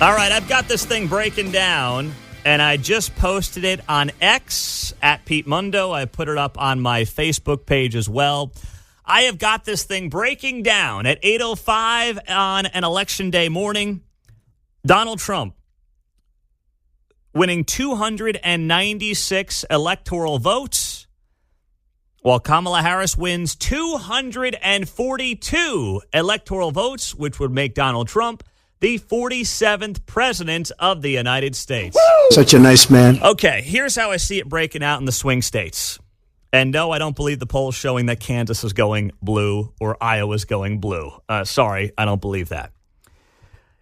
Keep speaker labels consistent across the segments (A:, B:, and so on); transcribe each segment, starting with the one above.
A: All right, I've got this thing breaking down, and I just posted it on X at Pete Mundo. I put it up on my Facebook page as well. I have got this thing breaking down at 8:05 on an election day morning. Donald Trump winning 296 electoral votes, while Kamala Harris wins 242 electoral votes, which would make Donald Trump the 47th president of the United States.
B: Woo! Such a nice man.
A: Okay, here's how I see it breaking out in the swing states. And no, I don't believe the polls showing that Kansas is going blue or Iowa's going blue. Sorry, I don't believe that.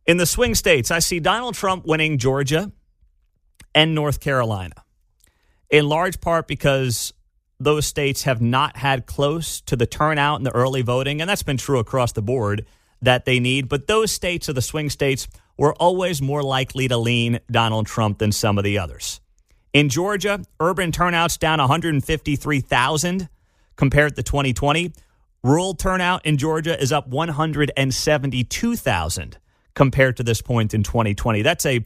A: In the swing states, I see Donald Trump winning Georgia and North Carolina, in large part because those states have not had close to the turnout in the early voting, and that's been true across the board, that they need. But those states are the swing states were always more likely to lean Donald Trump than some of the others. In Georgia, urban turnout's down 153,000 compared to 2020. Rural turnout in Georgia is up 172,000 compared to this point in 2020. That's a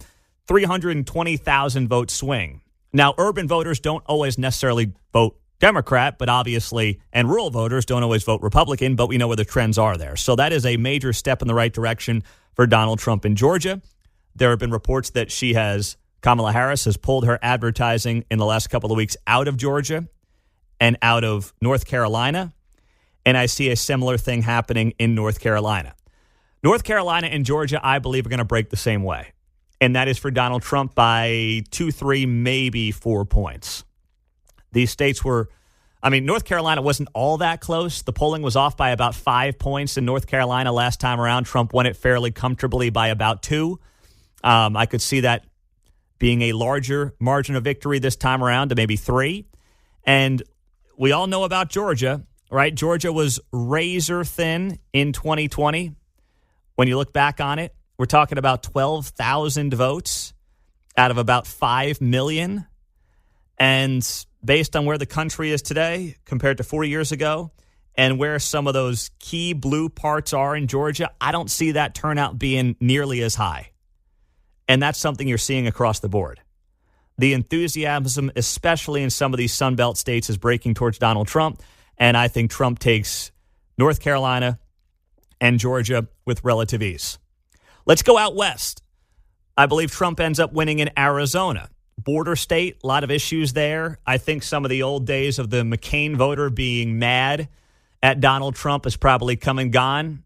A: 320,000 vote swing. Now, urban voters don't always necessarily vote Democrat, but obviously, and rural voters don't always vote Republican, but we know where the trends are there. So that is a major step in the right direction for Donald Trump in Georgia. There have been reports that Kamala Harris has pulled her advertising in the last couple of weeks out of Georgia and out of North Carolina. And I see a similar thing happening in North Carolina. North Carolina and Georgia, I believe, are going to break the same way. And that is for Donald Trump by 2, 3, maybe 4 points. These states North Carolina wasn't all that close. The polling was off by about 5 points in North Carolina last time around. Trump won it fairly comfortably by about 2. I could see that being a larger margin of victory this time around to maybe 3. And we all know about Georgia, right? Georgia was razor thin in 2020. When you look back on it, we're talking about 12,000 votes out of about 5 million. And based on where the country is today compared to 4 years ago and where some of those key blue parts are in Georgia, I don't see that turnout being nearly as high. And that's something you're seeing across the board. The enthusiasm, especially in some of these Sunbelt states, is breaking towards Donald Trump. And I think Trump takes North Carolina and Georgia with relative ease. Let's go out west. I believe Trump ends up winning in Arizona. Border state, a lot of issues there. I think some of the old days of the McCain voter being mad at Donald Trump is probably come and gone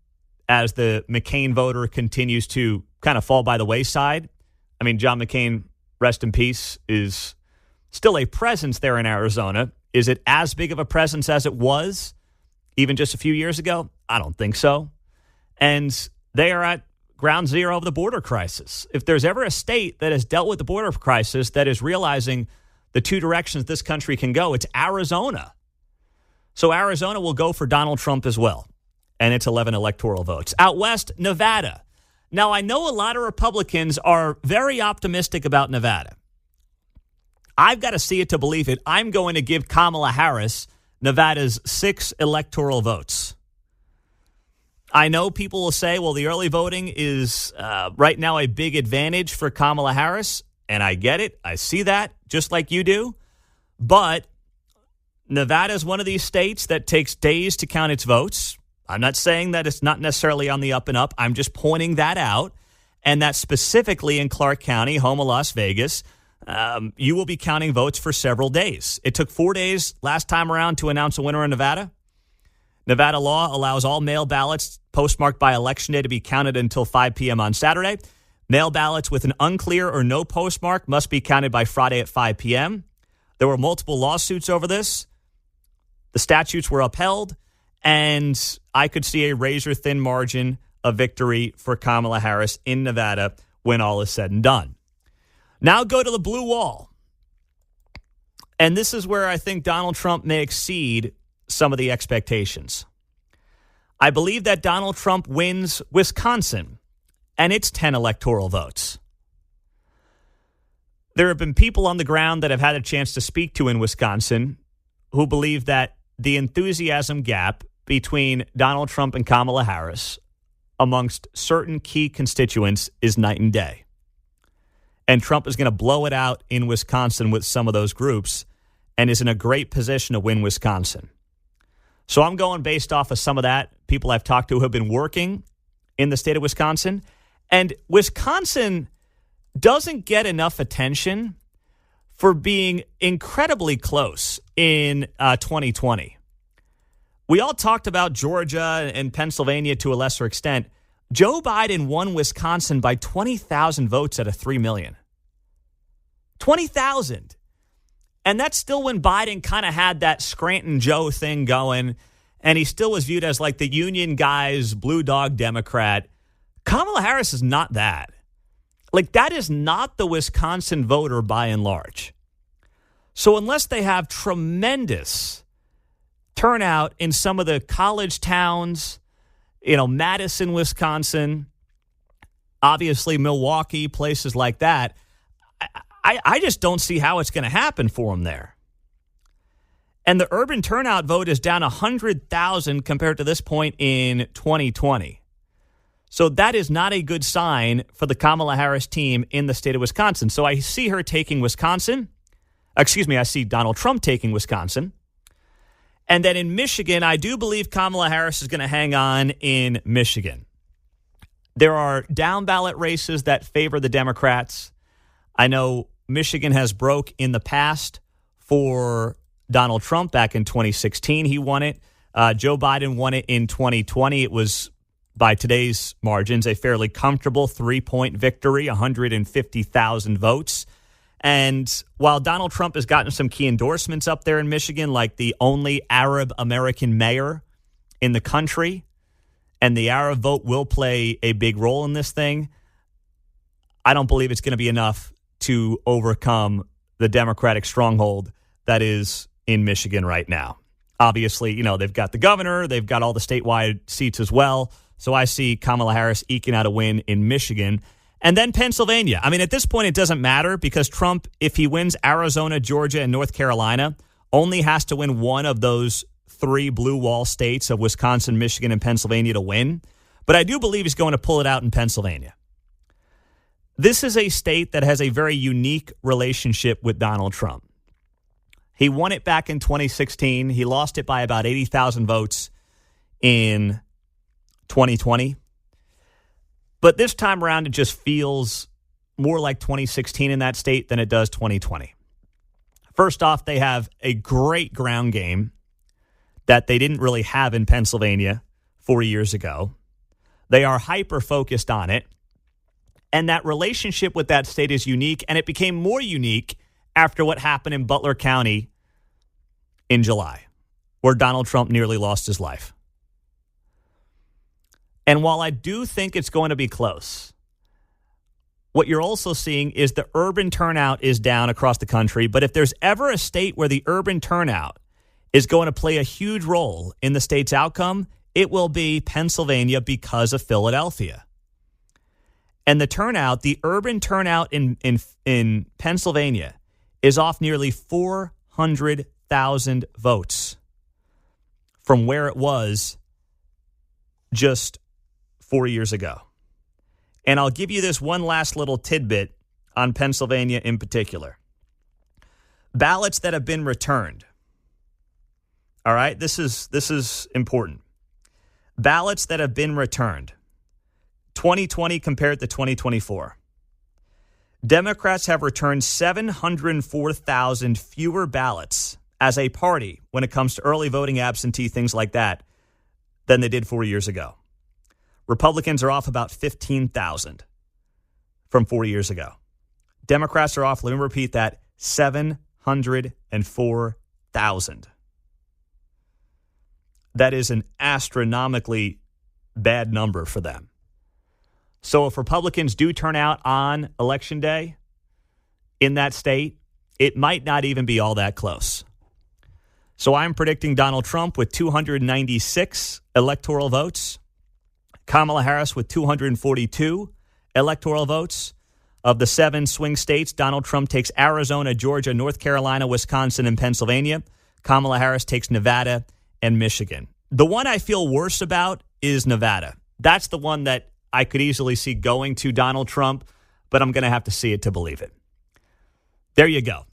A: as the McCain voter continues to kind of fall by the wayside. I mean, John McCain, rest in peace, is still a presence there in Arizona. Is it as big of a presence as it was even just a few years ago? I don't think so. And they are at ground zero of the border crisis. If there's ever a state that has dealt with the border crisis that is realizing the two directions this country can go, it's Arizona. So Arizona will go for Donald Trump as well. And it's 11 electoral votes. Out west, Nevada. Now, I know a lot of Republicans are very optimistic about Nevada. I've got to see it to believe it. I'm going to give Kamala Harris Nevada's 6 electoral votes. I know people will say, well, the early voting is right now a big advantage for Kamala Harris, and I get it. I see that, just like you do. But Nevada is one of these states that takes days to count its votes. I'm not saying that it's not necessarily on the up and up. I'm just pointing that out, and that specifically in Clark County, home of Las Vegas, you will be counting votes for several days. It took 4 days last time around to announce a winner in Nevada. Nevada law allows all mail ballots postmarked by Election Day to be counted until 5 p.m. on Saturday. Mail ballots with an unclear or no postmark must be counted by Friday at 5 p.m. There were multiple lawsuits over this. The statutes were upheld, and I could see a razor-thin margin of victory for Kamala Harris in Nevada when all is said and done. Now go to the blue wall. And this is where I think Donald Trump may exceed some of the expectations. I believe that Donald Trump wins Wisconsin, and it's 10 electoral votes. There have been people on the ground that I've had a chance to speak to in Wisconsin who believe that the enthusiasm gap between Donald Trump and Kamala Harris amongst certain key constituents is night and day. And Trump is going to blow it out in Wisconsin with some of those groups and is in a great position to win Wisconsin. So I'm going based off of some of that. People I've talked to who have been working in the state of Wisconsin. And Wisconsin doesn't get enough attention for being incredibly close in 2020. We all talked about Georgia and Pennsylvania to a lesser extent. Joe Biden won Wisconsin by 20,000 votes out of 3 million. 20,000. And that's still when Biden kind of had that Scranton Joe thing going, and he still was viewed as like the union guy's blue dog Democrat. Kamala Harris is not that. Like, that is not the Wisconsin voter by and large. So unless they have tremendous turnout in some of the college towns, Madison, Wisconsin, obviously Milwaukee, places like that, I just don't see how it's going to happen for them there. And the urban turnout vote is down 100,000 compared to this point in 2020. So that is not a good sign for the Kamala Harris team in the state of Wisconsin. So I see her taking Wisconsin. I see Donald Trump taking Wisconsin. And then in Michigan, I do believe Kamala Harris is going to hang on in Michigan. There are down ballot races that favor the Democrats. I know Michigan has broke in the past for Donald Trump back in 2016. He won it. Joe Biden won it in 2020. It was, by today's margins, a fairly comfortable 3-point victory, 150,000 votes. And while Donald Trump has gotten some key endorsements up there in Michigan, like the only Arab American mayor in the country, and the Arab vote will play a big role in this thing, I don't believe it's going to be enough to overcome the Democratic stronghold that is in Michigan right now. Obviously, they've got the governor, they've got all the statewide seats as well. So I see Kamala Harris eking out a win in Michigan. And then Pennsylvania. I mean, at this point, it doesn't matter because Trump, if he wins Arizona, Georgia, and North Carolina, only has to win one of those 3 blue wall states of Wisconsin, Michigan, and Pennsylvania to win. But I do believe he's going to pull it out in Pennsylvania. This is a state that has a very unique relationship with Donald Trump. He won it back in 2016. He lost it by about 80,000 votes in 2020. But this time around, it just feels more like 2016 in that state than it does 2020. First off, they have a great ground game that they didn't really have in Pennsylvania 4 years ago. They are hyper-focused on it. And that relationship with that state is unique, and it became more unique after what happened in Butler County in July, where Donald Trump nearly lost his life. And while I do think it's going to be close, what you're also seeing is the urban turnout is down across the country. But if there's ever a state where the urban turnout is going to play a huge role in the state's outcome, it will be Pennsylvania because of Philadelphia. And the urban turnout in Pennsylvania is off nearly 400,000 votes from where it was just 4 years ago. And I'll give you this one last little tidbit on Pennsylvania in particular. Ballots that have been returned. All right, this is important. Ballots that have been returned. 2020 compared to 2024. Democrats have returned 704,000 fewer ballots as a party when it comes to early voting, absentee, things like that, than they did 4 years ago. Republicans are off about 15,000 from 4 years ago. Democrats are off, let me repeat that, 704,000. That is an astronomically bad number for them. So if Republicans do turn out on Election Day in that state, it might not even be all that close. So I'm predicting Donald Trump with 296 electoral votes, Kamala Harris with 242 electoral votes. Of the 7 swing states, Donald Trump takes Arizona, Georgia, North Carolina, Wisconsin, and Pennsylvania. Kamala Harris takes Nevada and Michigan. The one I feel worse about is Nevada. That's the one that I could easily see going to Donald Trump. but I'm going to have to see it to believe it. There you go.